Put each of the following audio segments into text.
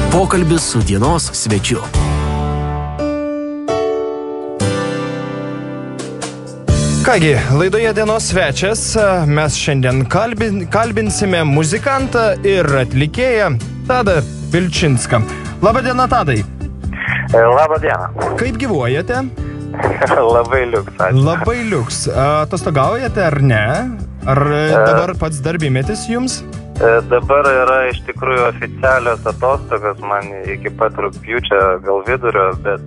Pokalbis su dienos svečiu. Kągi, laidoje dienos svečias mes šiandien kalbinsime muzikantą ir atlikėją Tadą Vilčinską. Labą dieną, Tadai. Labą dieną. Kaip gyvuojate? Labai liuks, ačiū. Labai liuks. Atostogaujate ar ne? Ar dabar pats darbymetis jums? Dabar yra iš tikrųjų oficialios atostogos man iki pat rugpjūčio, gal vidurio, bet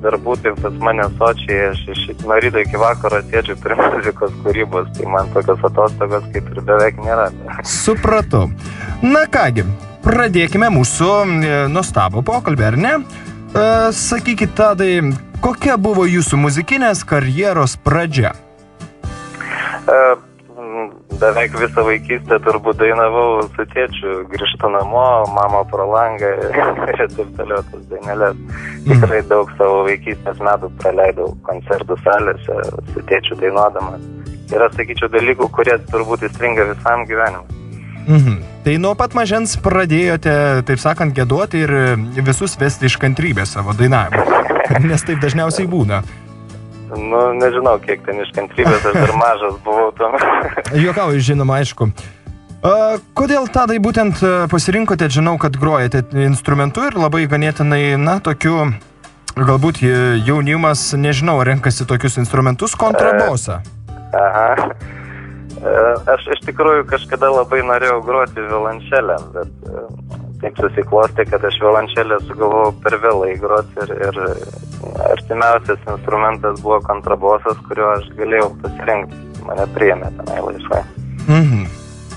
darbų taip pas mane Sočiai, aš nuo ryto iki vakaro sėdžiu prie muzikos kūrybos, tai man tokios atostogos kaip ir beveik nėra. Supratau. Na kągi, pradėkime mūsų nuostabų pokalbį, ar ne? Sakykit, Tadai, kokia buvo jūsų muzikinės karjeros pradžia? Beveik visą vaikystę turbūt dainavau su tėčiu, grįžtu namo, mama pro langą ir taip toliau tas dainelės. Tikrai daug savo vaikystės metų praleidau koncertų salėse su tėčiu dainuodamas. Yra, sakyčiau, dalykų, kurie turbūt įstringa visam gyvenimui. Tai nuo pat mažens pradėjote, taip sakant, giedoti ir visus vesti iš kantrybės savo dainavimą, nes taip dažniausiai būna. Nu, nežinau, kiek ten iš kantrybės, aš dar mažas buvau tuomet. Juokauju, žinoma, aišku. Kodėl, Tadai, būtent pasirinkote, žinau, kad grojate instrumentu ir labai ganėtinai, tokiu, galbūt jaunimas, nežinau, renkasi tokius instrumentus, kontrabosą. Aš iš tikrųjų kažkada labai norėjau groti violončelę, bet taip susiklostė, kad aš violončelę sugalvojau per vėlai groti ir artimiausias instrumentas buvo kontrabosas, kuriuo aš galėjau pasirinkti. Mane priėmė tenai laisvai.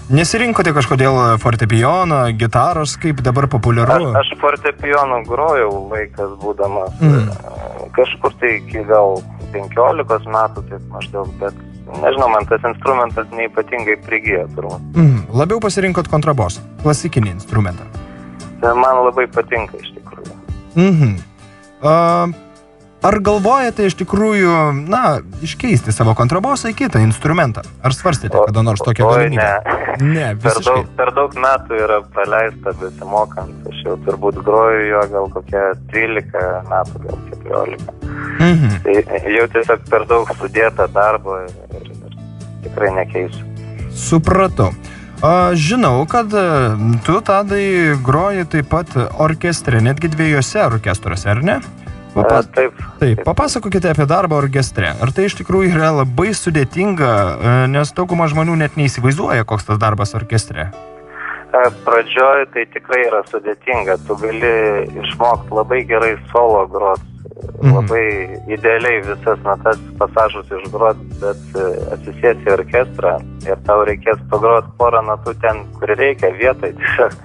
Nesirinkote kažkodėl fortepijono, gitaros, kaip dabar populiaru? Aš fortepijonu grojau vaikas būdamas kažkur tai iki gal 15 metų, taip maždaug, bet nežinau, man tas instrumentas neypatingai prigijo turbūt. Labiau pasirinkot kontrabosą, klasikinį instrumentą? Man labai patinka iš tikrųjų. Ar galvojate iš tikrųjų, iškeisti savo kontrabosą į kitą instrumentą? Ar svarstėte kada nors tokią galimybę? Ne, visiškai. Per daug metų yra praleista besimokant. Aš jau turbūt groju jo gal kokie 13 metų, gal 14. Tai jau tiesiog per daug sudėta darbo ir tikrai nekeisiu. Supratau. Žinau, kad tu, Tadai, groji taip pat orkestre, netgi 2 orkestruose, ar ne? Taip. Papasakokite apie darbą orkestre. Ar tai iš tikrųjų yra labai sudėtinga, nes dauguma žmonių net neįsivaizduoja, koks tas darbas orkestre? Pradžioj tai tikrai yra sudėtinga. Tu gali išmokti labai gerai solo grot, labai idealiai visas natas pasažus išgrot, bet atsisėsi į orkestrą ir tau reikės pagrot porą natų ten, kur reikia, vietoj tiesiog.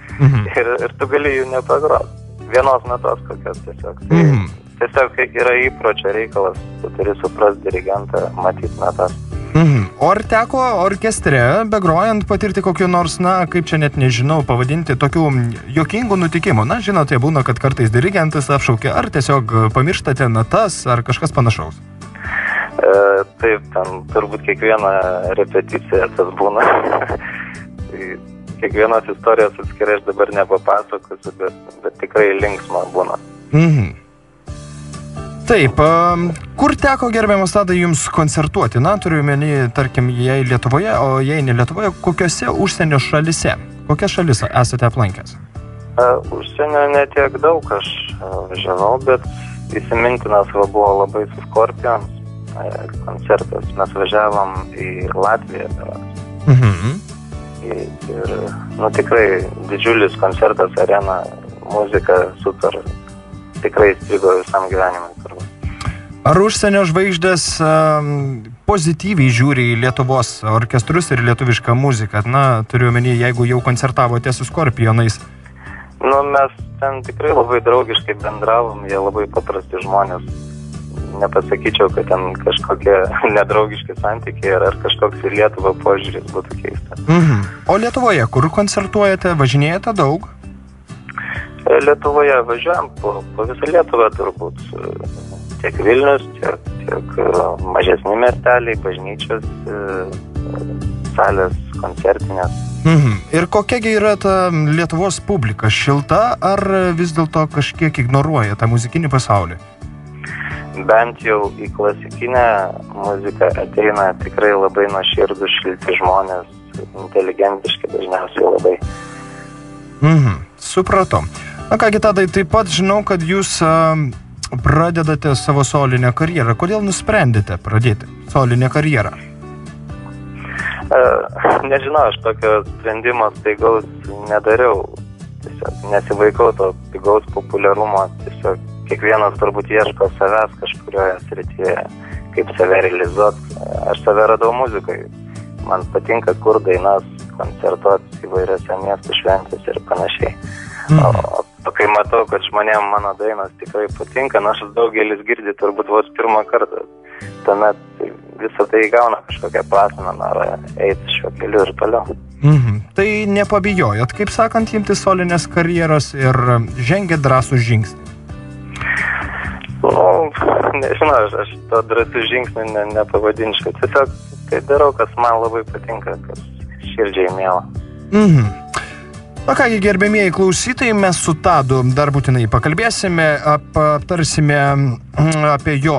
Ir tu gali jų nepagrot. Vienos natos kokios tiesiog. Tiesiog yra įpročio reikalas, tu turi suprasti dirigentą, matyti natas. O ar teko orkestre, begrojant, patirti kokiu nors, kaip čia net nežinau pavadinti, tokių juokingų nutikimų? Žinote, būna, kad kartais dirigentas apšaukia, ar tiesiog pamirštate natas, ar kažkas panašaus? Taip, ten turbūt kiekviena repeticija tas būna. Kiekvienos istorijos atskirai aš dabar nepapasakosiu, bet tikrai linksma būna. Taip, kur teko, gerbiamas Tadai, jums koncertuoti? Turiu omeny, tarkim, jei Lietuvoje, o jei ne Lietuvoje, kokiose užsienio šalise? Kokias šalis esate aplankęs? Užsienio ne tiek daug aš žinau, bet įsimintinas buvo labai su Scorpions koncertas. Mes važiavom į Latviją. Ir tikrai didžiulis koncertas, arena, muzika super. Tikrai įstrigo visam gyvenimui turbūt. Ar užsienio žvaigždės pozityviai žiūri į Lietuvos orkestrus ir lietuvišką muziką? Turiu omeny, jeigu jau koncertavote su Scorpionais. Mes ten tikrai labai draugiškai bendravom, jie labai paprasti žmonės. Nepasakyčiau, kad ten kažkokie nedraugiški santykiai ar kažkoks į Lietuvą požiūris būtų keistas. O Lietuvoje, kur koncertuojate, važinėjate daug? Lietuvoje važiuojam po visą Lietuvą turbūt. Tiek Vilnius, tiek mažesni miesteliai, bažnyčios, salės koncertinės. Ir kokiagi yra ta Lietuvos publika? Šilta ar vis dėlto kažkiek ignoruoja tą muzikinį pasaulį? Bent jau į klasikinę muziką ateina tikrai labai nuoširdūs šilti žmonės, inteligentiški dažniausiai labai. Supratau. Na kągi, Tadai, taip pat žinau, kad jūs pradedate savo solinę karjerą. Kodėl nusprendėte pradėti solinę karjerą? Nežinau, aš tokio sprendimo staigaus nedariau. Tiesiog nesivaikau to pigaus populiarumo. Tiesiog kiekvienas turbūt ieško savęs kažkurioje srityje, kaip save realizuoti. Aš save radau muzikai. Man patinka kur dainas, koncertuoti įvairiose miestų šventės ir panašiai. O kai matau, kad žmonėm mano dainos tikrai patinka, nors daugelis girdi turbūt vos pirmą kartą. Tuomet visą tai gauna kažkokią prasmę, norą eiti šiuo keliu ir toliau. Tai nepabijojot, kaip sakant, imti solinės karjeros ir žengėt drąsų žingsnį? Nežinau, aš to drąsų žingsnį nepavadinčiau. Tiesiog tai darau, kas man labai patinka, kas širdžiai miela. Na kągi, gerbėmieji klausytojai, mes su Tadu dar būtinai pakalbėsime, aptarsime apie jo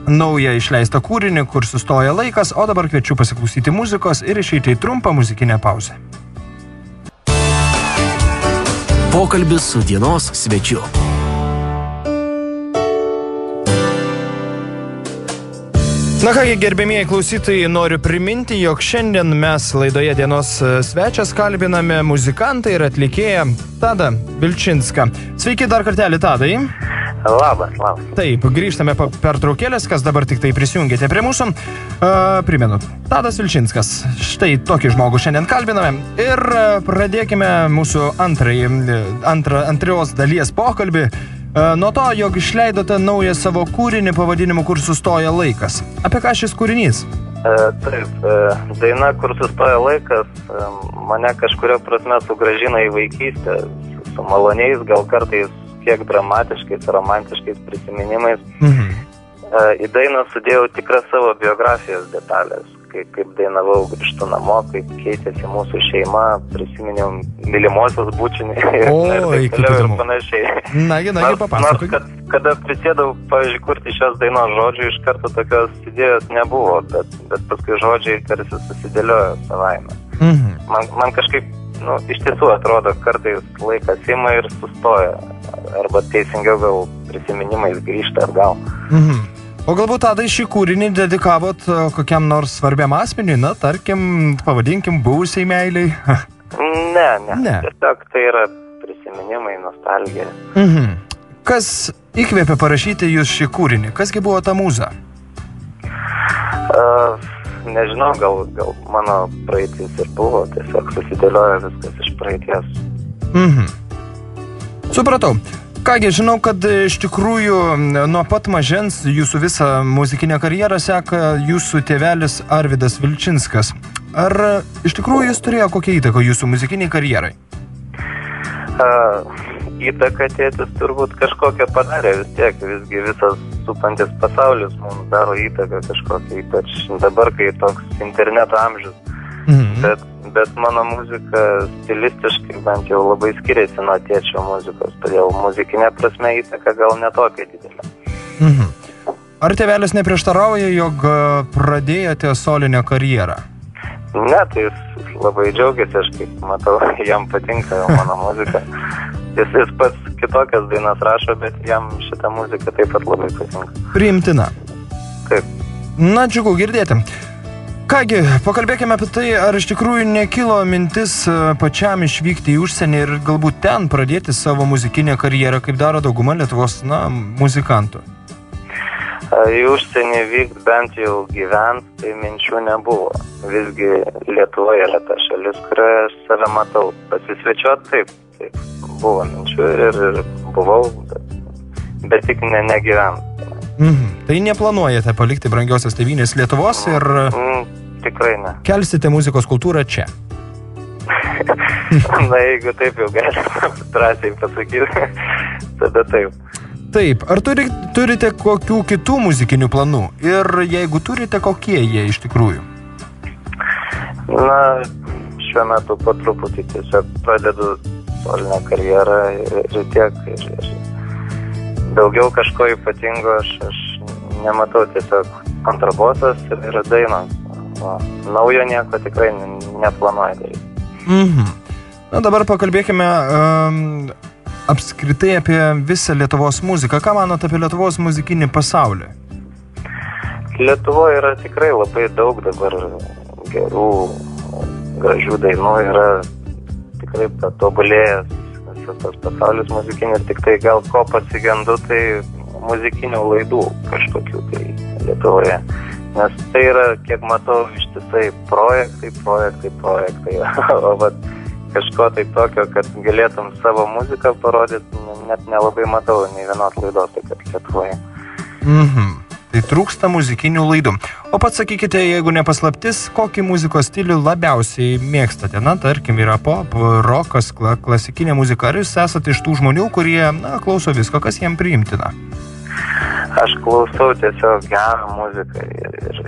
naują išleistą kūrinį, kur sustoja laikas, o dabar kviečiu pasiklausyti muzikos ir išeiti į trumpą muzikinę pauzę. Pokalbis su dienos svečiu. Na kągi, gerbėmieji klausytojai, noriu priminti, jog šiandien mes laidoje dienos svečias kalbiname muzikantą ir atlikėją Tadą Vilčinską. Sveiki dar kartelį, Tadai. Labas. Taip, grįžtame per traukėlės, kas dabar tik tai prisijungėte prie mūsų. Primenu, Tadas Vilčinskas. Štai tokį žmogų šiandien kalbiname. Ir pradėkime mūsų antrios dalies pokalbį. Nuo to, jog išleidote naują savo kūrinį pavadinimu Kur sustoja laikas. Apie ką šis kūrinys? Taip, daina Kur sustoja laikas mane kažkuria prasme sugrąžina į vaikystę su maloniais, gal kartais kiek dramatiškais, romantiškais prisiminimais. Į dainą sudėjau tikras savo biografijos detalės, kaip dainavau grįžtu namo, kaip keitėsi mūsų šeima, prisiminiau mylimosios bučinį ir panašiai. Nagi, papasakok. Nors, kada prisėdau, pavyzdžiui, kurti šios dainos žodžių, iš karto tokios idėjos nebuvo, bet paskui žodžiai tarsi susidėliojo savaime. Man kažkaip, iš tiesų atrodo, kartais laikas ima ir sustoja, arba teisingiau gal prisiminimais grįžta atgal. O galbūt Tadai šį kūrinį dedikavot kokiam nors svarbiam asmeniui, tarkim, pavadinkim, buvusiai meiliai? Ne. Tiesiog tai yra prisiminimai, nostalgija. Kas įkvėpė parašyti jūs šį kūrinį? Kasgi buvo ta mūza? Nežinau, gal mano praeitis ir buvo, tiesiog susidėliojo viskas iš praeities. Supratau. Kągi, žinau, kad iš tikrųjų nuo pat mažens jūsų visą muzikinę karjerą seka jūsų tėvelis Arvydas Vilčinskas. Ar iš tikrųjų jis turėjo kokią įtaką jūsų muzikiniai karjerai? Įtaka tėtis turbūt kažkokią padarė vis tiek, visgi visas supantis pasaulis mums daro įtaką kažkokią, ypač dabar, kai toks interneto amžius. Bet mano muzika stilistiškai bent jau labai skiriasi nuo tėčio muzikos, todėl muzikinė prasme įtaka gal netokia didelė. Ar tėvelis neprieštarauja, jog pradėjote solinę karjerą? Ne, tai jis labai džiaugiasi, aš kaip matau, jam patinka mano muzika. Jis pats kitokias dainas rašo, bet jam šitą muziką taip pat labai patinka. Priimtina. Taip. Na, džiugu girdėti. Kągi, pakalbėkime apie tai, ar iš tikrųjų nekilo mintis pačiam išvykti į užsienį ir galbūt ten pradėti savo muzikinę karjerą, kaip daro dauguma Lietuvos, muzikantų. Į užsienį vykti bent jau gyvent, tai minčių nebuvo. Visgi Lietuva yra ta šalis, kurioje aš save matau. Pasisvečiuot taip buvo minčių ir buvau, bet tik negyvent. Tai neplanuojate palikti brangiosios tėvynės Lietuvos ir tikrai ne. Kelsite muzikos kultūrą čia? Na, jeigu taip jau galima drąsiai pasakyti, tada taip. Taip, ar turite kokių kitų muzikinių planų? Ir jeigu turite, kokie jie iš tikrųjų? Na, šiuo metu po truputį tiesiog pradedu solinę karjerą ir tiek. Ir daugiau kažko ypatingo aš nematau, tiesiog kontrabosas ir dainos. Naujo nieko tikrai neplanuoju daryti. Na, dabar pakalbėkime apskritai apie visą Lietuvos muziką. Ką manot apie Lietuvos muzikinį pasaulį? Lietuvoje yra tikrai labai daug dabar gerų, gražių dainų, yra tikrai patobulėjęs visas tas pasaulis muzikinis, tik tai gal ko pasigendu, tai muzikinių laidų kažkokių tai Lietuvoje. Nes tai yra, kiek matau, ištisai projektai. O vat kažko tai tokio, kad galėtum savo muziką parodyti, net nelabai matau nei vienos laidos, tai kad Lietuvoje. Tai trūksta muzikinių laidų. O pats sakykite, jeigu nepaslaptis, kokį muzikos stilių labiausiai mėgstate? Na, tarkim, yra pop, rokas, klasikinė muzika. Ar jūs esate iš tų žmonių, kurie, klauso visko, kas jiem priimtina? Aš klausau tiesiog gerą muziką ir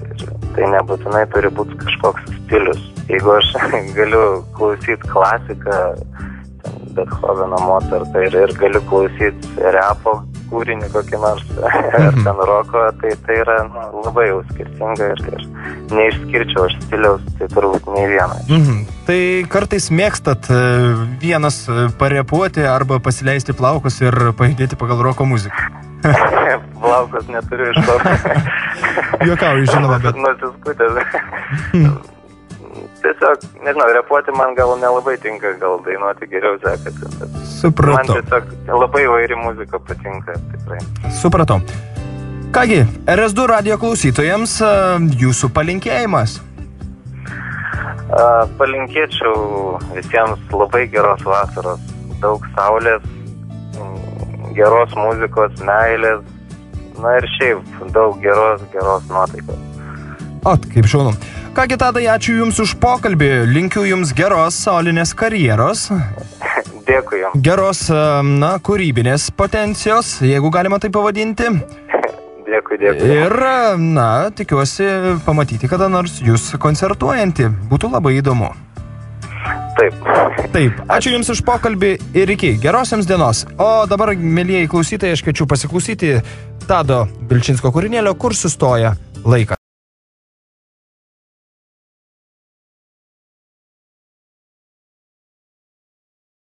tai nebūtinai turi būti kažkoks stilius. Jeigu aš galiu klausyti klasiką, Bethoveno, Mozartą ir galiu klausyti repo kūrinį kokį nors, ar ten roko, tai yra labai jau skirtinga ir neišskirčiau aš stiliaus, tai turbūt nei vieną. Tai kartais mėgstat vienas parepuoti arba pasileisti plaukus ir pajudėti pagal roko muziką? Plaukus neturiu iš to. Juokauju, žinoma, bet... Nusiskutęs. Tiesiog, nežinau, repuoti man gal nelabai tinka, gal dainuoti geriau sekasi. Supratau. Man tiesiog labai įvairi muzika patinka, tikrai. Supratau. Kągi, RS2 radio klausytojams jūsų palinkėjimas. Palinkėčiau visiems labai geros vasaros, daug saulės, geros muzikos, meilės, na ir šiaip daug geros nuotaikos. Kaip šaunu. Kągi, Tadai, ačiū Jums už pokalbį. Linkiu Jums geros solinės karjeros. Dėkui Jums. Geros, kūrybinės potencijos, jeigu galima tai pavadinti. Dėkui. Ir, tikiuosi pamatyti kada nors Jūs koncertuojantį. Būtų labai įdomu. Taip. Ačiū Jums už pokalbį ir iki. Gerosiams dienos. O dabar, mielieji klausytojai, aš kviečiu pasiklausyti Tado Vilčinsko kūrinėlio, Kur sustoja laikas.